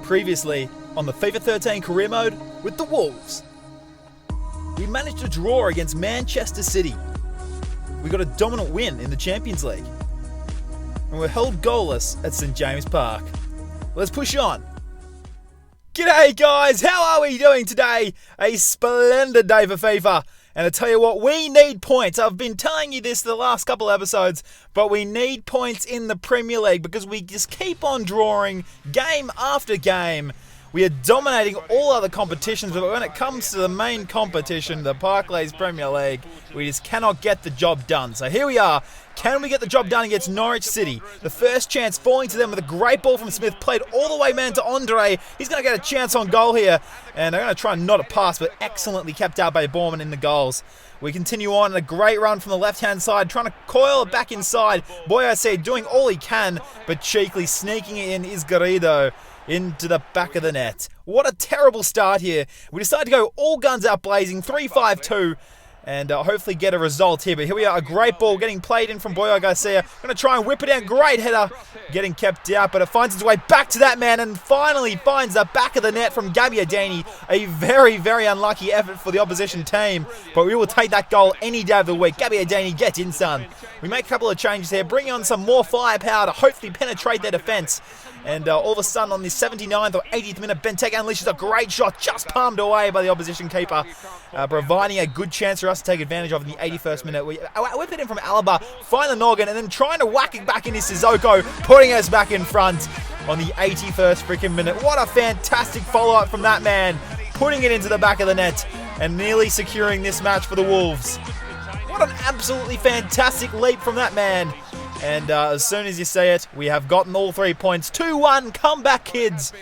Previously on the FIFA 13 career mode with the Wolves. We managed to draw against Manchester City. We got a dominant win in the Champions League. And we're held goalless at St James Park. Let's push on. G'day guys, how are we doing today? A splendid day for FIFA. And I tell you what, we need points. I've been telling you this the last couple episodes, but we need points in the Premier League because we just keep on drawing game after game. We are dominating all other competitions, but when it comes to the main competition, the Barclays Premier League, we just cannot get the job done. So here we are. Can we get the job done against Norwich City? The first chance falling to them with a great ball from Smith, played all the way man to Andre. He's going to get a chance on goal here, and they're going to try and not a pass, but excellently kept out by Borman in the goals. We continue on, a great run from the left-hand side, trying to coil it back inside. Boyacé doing all he can, but cheekily sneaking it in is Garrido into the back of the net. What a terrible start here. We decided to go all guns out blazing, 3-5-2, and hopefully get a result here. But here we are, a great ball getting played in from Boyo Garcia. Going to try and whip it down. Great header getting kept out, but it finds its way back to that man and finally finds the back of the net from Gabbiadini. A very, very unlucky effort for the opposition team, but we will take that goal any day of the week. Gabbiadini, get in, son. We make a couple of changes here, bringing on some more firepower to hopefully penetrate their defence. And all of a sudden, on the 79th or 80th minute, Benteke unleashes a great shot, just palmed away by the opposition keeper, providing a good chance for us to take advantage of in the 81st minute. We whip it in from Alaba, find the noggin, and then trying to whack it back into Sissoko, putting us back in front on the 81st freaking minute. What a fantastic follow-up from that man, putting it into the back of the net and nearly securing this match for the Wolves. What an absolutely fantastic leap from that man. And as soon as you say it, we have gotten all 3 points. 2-1, comeback kids.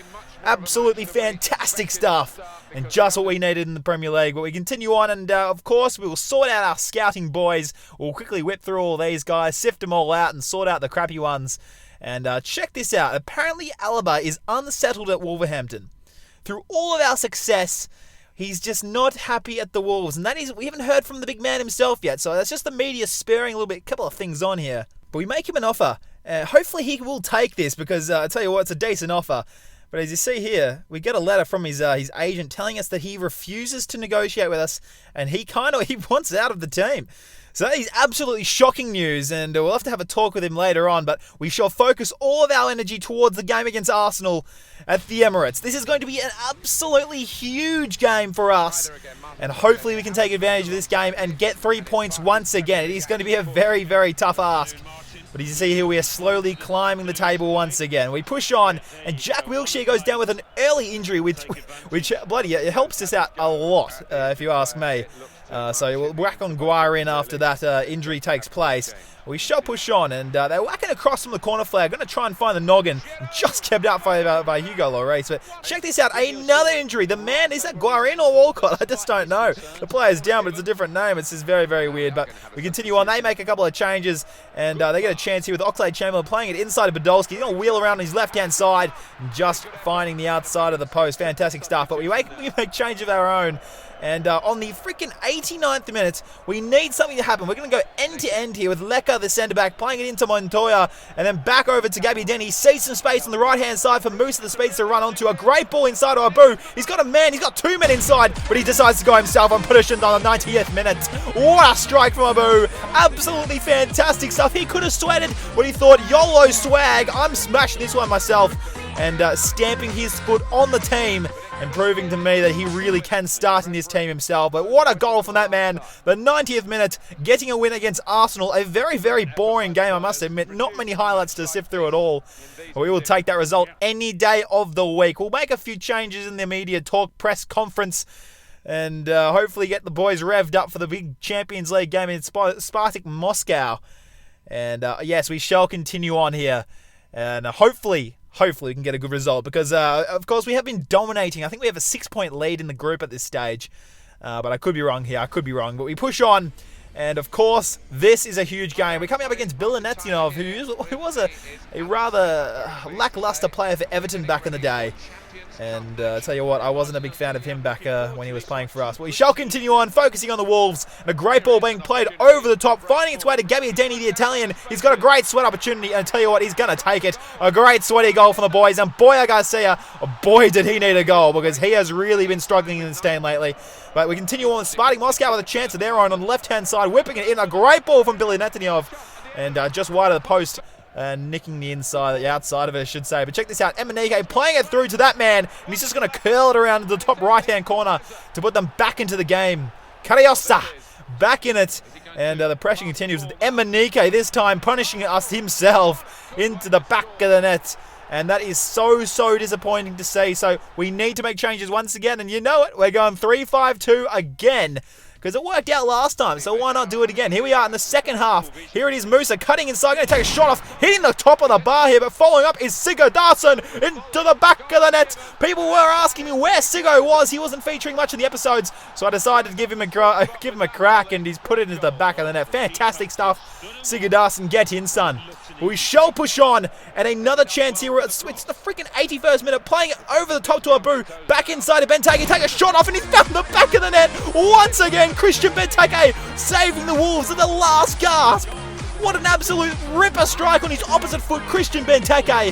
Absolutely fantastic stuff. And just what we needed in the Premier League. But we continue on, and of course, we will sort out our scouting boys. We'll quickly whip through all these guys, sift them all out, and sort out the crappy ones. And check this out. Apparently, Alaba is unsettled at Wolverhampton. Through all of our success, he's just not happy at the Wolves. And that is, we haven't heard from the big man himself yet. So that's just the media sparing a little bit, a couple of things on here. But we make him an offer. Hopefully he will take this because I tell you what, it's a decent offer. But as you see here, we get a letter from his agent telling us that he refuses to negotiate with us and he wants out of the team. So that is absolutely shocking news, and we'll have to have a talk with him later on, but we shall focus all of our energy towards the game against Arsenal at the Emirates. This is going to be an absolutely huge game for us, and hopefully we can take advantage of this game and get 3 points once again. It is going to be a very, very tough ask. But as you see here, we are slowly climbing the table once again. We push on, and Jack Wilshere goes down with an early injury, which bloody, it helps us out a lot, if you ask me. So we'll whack on Guire in after that injury takes place. We shall push on, and they're whacking across from the corner flag. Going to try and find the noggin. Just kept out by Hugo Lloris. But check this out, another injury. The man, is that Guarin or Walcott? I just don't know. The player's down, but it's a different name. It's just very, very weird. But we continue on. They make a couple of changes, and they get a chance here with Oxlade-Chamberlain playing it inside of Podolski. He's going to wheel around on his left-hand side, and just finding the outside of the post. Fantastic stuff. But we make change of our own. And on the freaking 89th minute, we need something to happen. We're going to go end-to-end here with Leka, the centre-back, playing it into Montoya, and then back over to Gabbiadini. He sees some space on the right-hand side for Musa the Speeds to run onto. A great ball inside of Abu. He's got a man, he's got 2 men inside, but he decides to go himself and put it on the 90th minute. What a strike from Abu. Absolutely fantastic stuff. He could have sweated when he thought, YOLO swag, I'm smashing this one myself. And stamping his foot on the team and proving to me that he really can start in this team himself. But what a goal from that man. The 90th minute, getting a win against Arsenal. A very, very boring game, I must admit. Not many highlights to sift through at all. We will take that result any day of the week. We'll make a few changes in the media talk, press conference, and hopefully get the boys revved up for the big Champions League game in Spartak Moscow. And yes, we shall continue on here. And hopefully we can get a good result because, of course, we have been dominating. I think we have a 6-point lead in the group at this stage. But I could be wrong here. But we push on. And, of course, this is a huge game. We're coming up against Bilanetinov, who was a rather lackluster player for Everton back in the day. And I tell you what, I wasn't a big fan of him back when he was playing for us. Well, he shall continue on, focusing on the Wolves. And a great ball being played over the top, finding its way to Gabbiadini, the Italian. He's got a great sweat opportunity, and I tell you what, he's going to take it. A great sweaty goal from the boys. And boy, Garcia, boy, did he need a goal, because he has really been struggling in the stand lately. But we continue on. Spartak Moscow with a chance of their own on the left-hand side, whipping it in. A great ball from Billy Netanyahu. And just wide of the post. Nicking the inside, the outside of it, I should say. But check this out. Emenike playing it through to that man. And he's just going to curl it around to the top right-hand corner to put them back into the game. Kariosa back in it. And the pressure continues with Emenike this time punishing us himself into the back of the net. And that is so disappointing to see. So we need to make changes once again. And you know it. We're going 3-5-2 again. Because it worked out last time, so why not do it again? Here we are in the second half. Here it is, Musa cutting inside, going to take a shot off, hitting the top of the bar here, but following up is Sigurd Darson into the back of the net. People were asking me where Siggo was. He wasn't featuring much in the episodes, so I decided to give him a crack, and he's put it into the back of the net. Fantastic stuff. Sigurd Darson, get in, son. We shall push on, and another chance here. It's the freaking 81st minute, playing it over the top to Abu, back inside to Benteke, take a shot off, and he's found the back of the net once again. Christian Benteke saving the Wolves at the last gasp. What an absolute ripper strike on his opposite foot, Christian Benteke.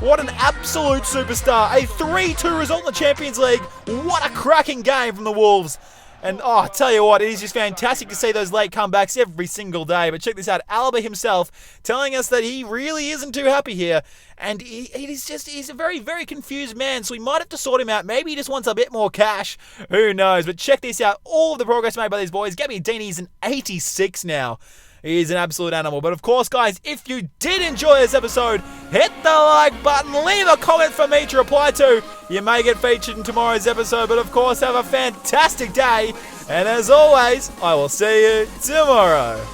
What an absolute superstar. A 3-2 result in the Champions League. What a cracking game from the Wolves. And I tell you what, it is just fantastic to see those late comebacks every single day. But check this out, Alaba himself telling us that he really isn't too happy here. And he's a very confused man, so we might have to sort him out. Maybe he just wants a bit more cash. Who knows? But check this out, all of the progress made by these boys. Gabbiadini's an 86 now. He's an absolute animal. But of course, guys, if you did enjoy this episode, hit the like button, leave a comment for me to reply to. You may get featured in tomorrow's episode, but of course, have a fantastic day. And as always, I will see you tomorrow.